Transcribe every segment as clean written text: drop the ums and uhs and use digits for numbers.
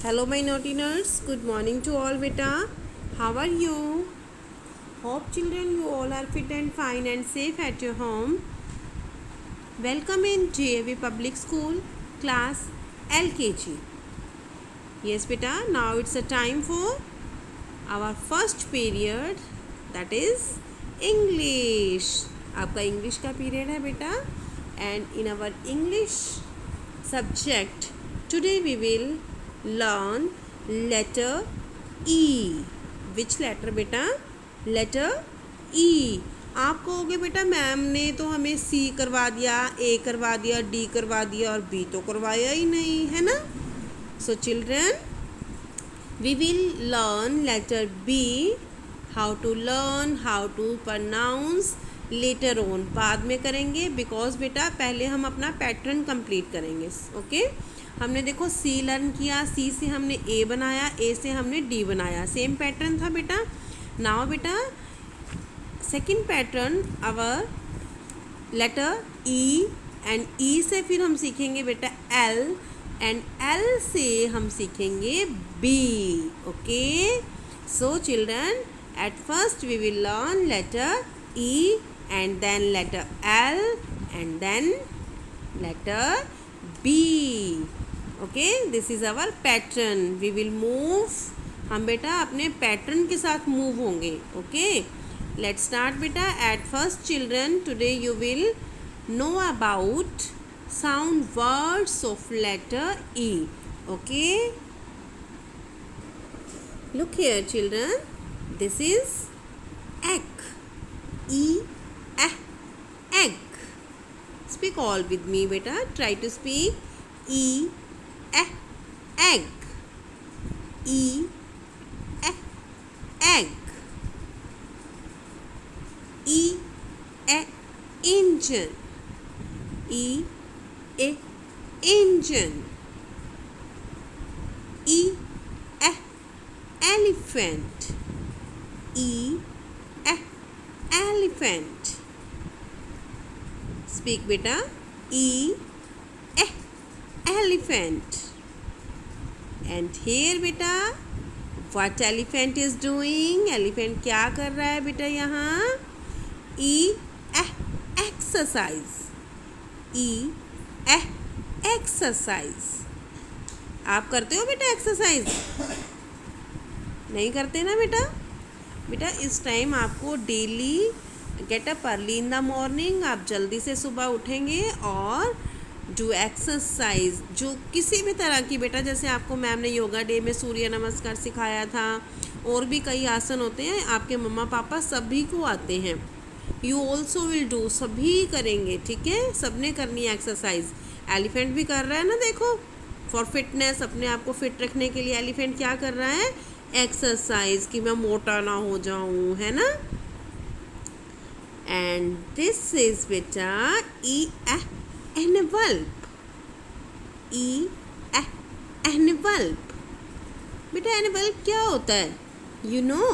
Hello my naughty nerds, good morning to all beta. How are you? Hope children you all are fit and fine and safe at your home. Welcome in JAV Public School class LKG. Yes beta, now it's a time for our first period, that is English. आपका English का period है बेटा, and in our English subject today we will learn letter E. Which letter बेटा? Letter E. आप कहोगे बेटा ma'am ने तो हमें C करवा दिया, A करवा दिया, D करवा दिया और B तो करवाया ही नहीं, है ना? So children, we will learn letter B. How to learn, how to pronounce later on. बाद में करेंगे because बेटा पहले हम अपना पैटर्न कंप्लीट करेंगे. ओके हमने देखो C लर्न किया, C से हमने A बनाया, A से हमने D बनाया, सेम पैटर्न था बेटा. नाउ बेटा second pattern hour later E and E से फिर हम सीखेंगे बेटा L एंड L से हम सीखेंगे B. Okay so children at first we will learn letter E and then letter L and then letter B. Okay, this is our pattern. We will move. हम बेटा अपने पैटर्न के साथ move होंगे. Okay let's start बेटा. At first children today you will know about sound words of letter E. Okay look here children, this is egg. E egg. Speak all with me beta. Try to speak E egg. E egg. E engine. E engine. E elephant. E elephant. Speak beta. E elephant. And here beta what elephant is doing? Elephant क्या कर रहा है बेटा यहाँ? E exercise. E exercise. आप करते हो बेटा एक्सरसाइज? नहीं करते ना बेटा? बेटा इस टाइम आपको daily get up early in the morning, आप जल्दी से सुबह उठेंगे और डू एक्सरसाइज जो किसी भी तरह की बेटा, जैसे आपको मैम ने योगा डे में सूर्य नमस्कार सिखाया था, और भी कई आसन होते हैं, आपके मम्मा पापा सभी को आते हैं. यू ऑल्सो विल डू, सभी करेंगे, ठीक है? सबने करनी है एक्सरसाइज. एलिफेंट भी कर रहा है ना, देखो फॉर फिटनेस, अपने आप को फिट रखने के लिए एलिफेंट क्या कर रहा है? एक्सरसाइज, कि मैं मोटा ना हो जाऊं, है ना? एंड दिस इज बेटा E envelope. E envelope. बेटा envelope क्या होता है? You know,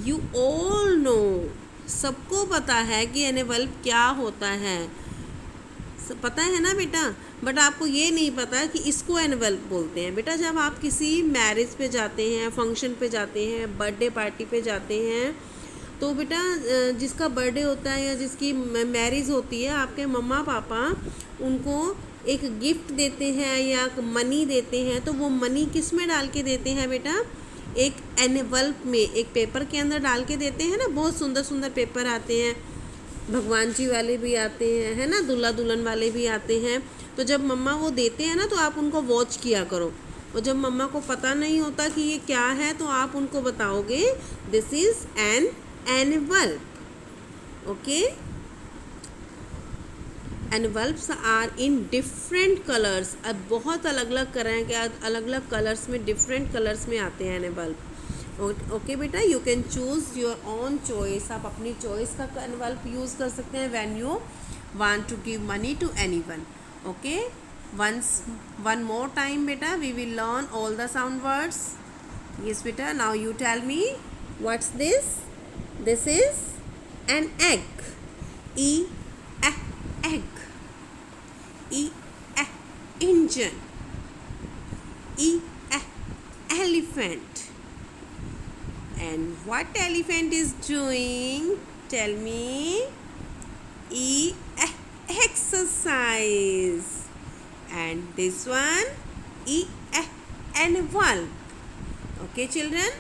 you all know. सबको पता है कि envelope क्या होता है, पता है ना बेटा. बट आपको ये नहीं पता कि इसको एनवेल्प बोलते हैं. बेटा जब आप किसी मैरिज पे जाते हैं, फंक्शन पे जाते हैं, बर्थडे पार्टी पे जाते हैं, तो बेटा जिसका बर्थडे होता है या जिसकी मैरिज होती है, आपके मम्मा पापा उनको एक गिफ्ट देते हैं या मनी देते हैं, तो वो मनी किस में डाल के देते हैं बेटा? एक एनवेल्प में, एक पेपर के अंदर डाल के देते हैं ना. बहुत सुंदर सुंदर पेपर आते हैं, भगवान जी वाले भी आते हैं, है ना, दूल्हा दुल्हन वाले भी आते हैं. तो जब मम्मा वो देते हैं ना, तो आप उनको वॉच किया करो, और जब मम्मा को पता नहीं होता कि ये क्या है, तो आप उनको बताओगे this is an envelope. Okay, envelopes are in different colors. अब बहुत अलग अलग कलर के, अलग अलग कलर्स में, डिफरेंट कलर्स में आते हैं envelope. ओके बेटा, you can choose your own choice. आप अपनी चॉइस का envelope यूज़ कर सकते हैं when you want to give money to anyone. Okay one more time बेटा, we will learn all the sound words. Yes बेटा, now you tell me what's this? This is an egg. E egg. E engine. Elephant. And what elephant is doing? Tell me. Exercise. And this one animal. Okay children,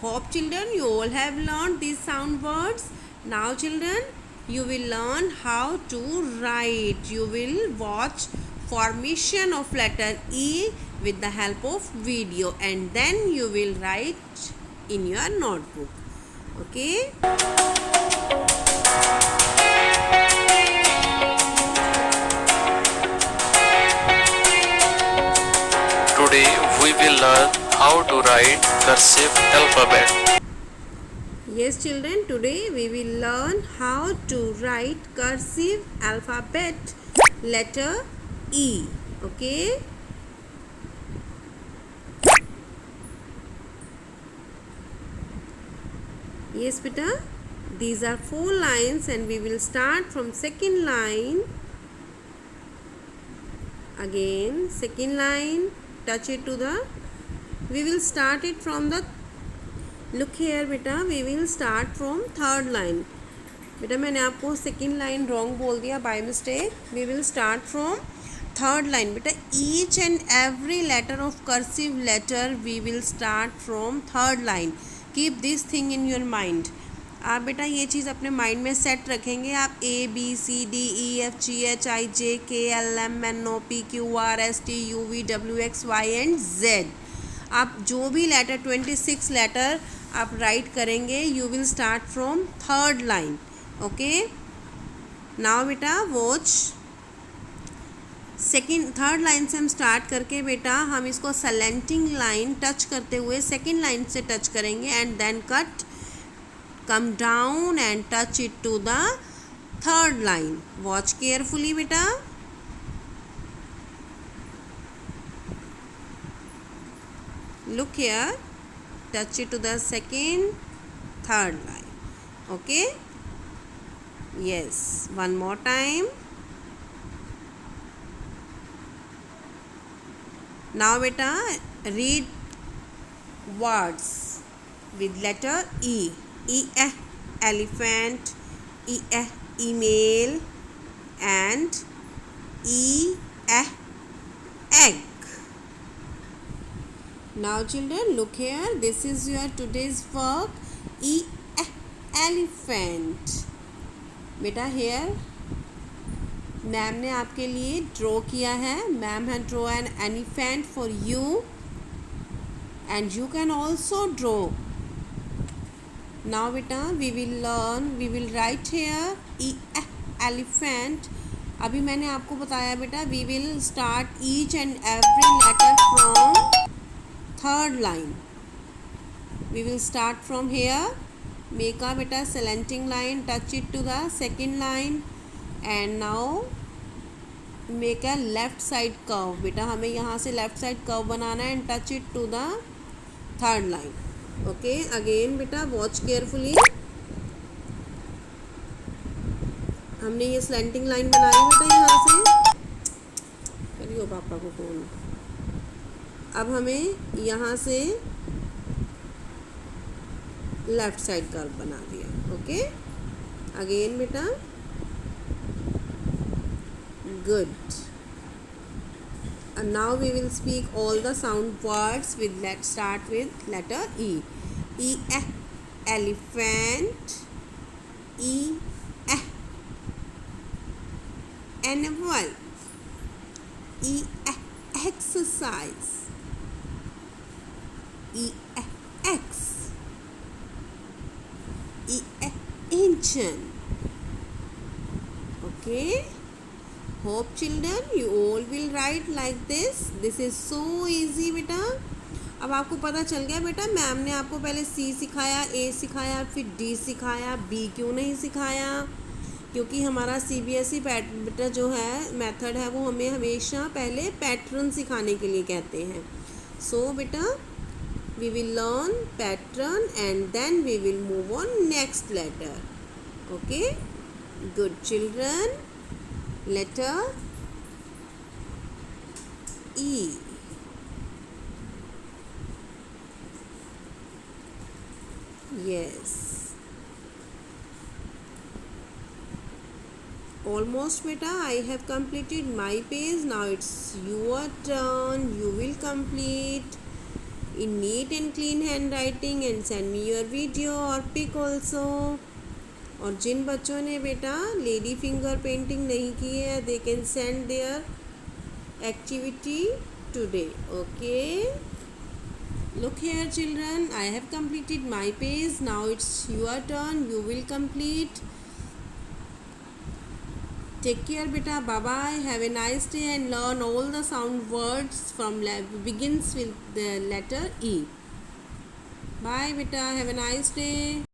hope children you all have learned these sound words. Now children, you will learn how to write. You will watch formation of letter E with the help of video, and then you will write in your notebook. Okay. Today we will learn how to write cursive alphabet. Yes children, today we will learn how to write cursive alphabet letter E. Okay. Yes beta, these are 4 lines and we will start from second line. Again second line, touch it to the, we will start it from the, look here beta, we will start from third line. बेटा मैंने आपको second line wrong बोल दिया by mistake. We will start from third line. बेटा each and every letter of cursive letter we will start from third line. Keep this thing in your mind. आप बेटा ये चीज़ अपने माइंड में set रखेंगे. आप ABCDEFGHIJKLMNOPQRSTUVWXY and Z, आप जो भी लेटर 26 लेटर आप राइट करेंगे, you will start from third line. Okay. Now बेटा वॉच सेकेंड थर्ड लाइन से हम स्टार्ट करके बेटा हम इसको सलेंटिंग लाइन टच करते हुए सेकेंड लाइन से टच करेंगे and then cut, come down and touch it to the third line. Watch carefully बेटा. Look here, touch it to the second, third line. Okay. Yes, one more time. Now beta read words with letter E. Elephant, email, and egg. Now children, look here, this is your today's work. Elephant. बेटा here ma'am ने आपके लिए draw किया है. Ma'am है draw an elephant for you and you can also draw. Now बेटा we will learn, we will write here elephant. अभी मैंने आपको बताया बेटा we will start each and every letter from third line. We will start from here. Make a beta slanting line, touch it to the second line and now make a left side curve. बेटा हमें यहाँ से left side curve बनाना है and touch it to the third line. Okay, again बेटा watch carefully. हमने ये slanting line बनाई बेटा यहाँ से. करियो पापा को फोन. अब हमें यहाँ से लेफ्ट साइड कर्व बना दिया. ओके. अगेन बेटा good. and now we will speak all the sound words with, let's start with letter E. Elephant, animal, exercise, X, engine. Okay. Hope children you all will write like this. This is so easy बेटा. अब आपको पता चल गया बेटा ma'am ने आपको पहले C सिखाया, A सिखाया, फिर D सिखाया, B क्यों नहीं सिखाया? क्योंकि हमारा CBSE बेटा जो है मेथड है वो हमें हमेशा पहले पैटर्न सिखाने के लिए कहते हैं. सो बेटा we will learn pattern and then we will move on next letter. Okay, good children. Letter E. almost beta. I have completed my page. Now it's your turn. You will complete in neat and clean handwriting and send me your video or pic also. और जिन बच्चों ने बेटा lady finger painting नहीं की है, they can send their activity today. Okay, look here children, I have completed my page. Now it's your turn. You will complete. Take care beta. Bye bye. Have a nice day and learn all the sound words from begins with the letter E. Bye beta. Have a nice day.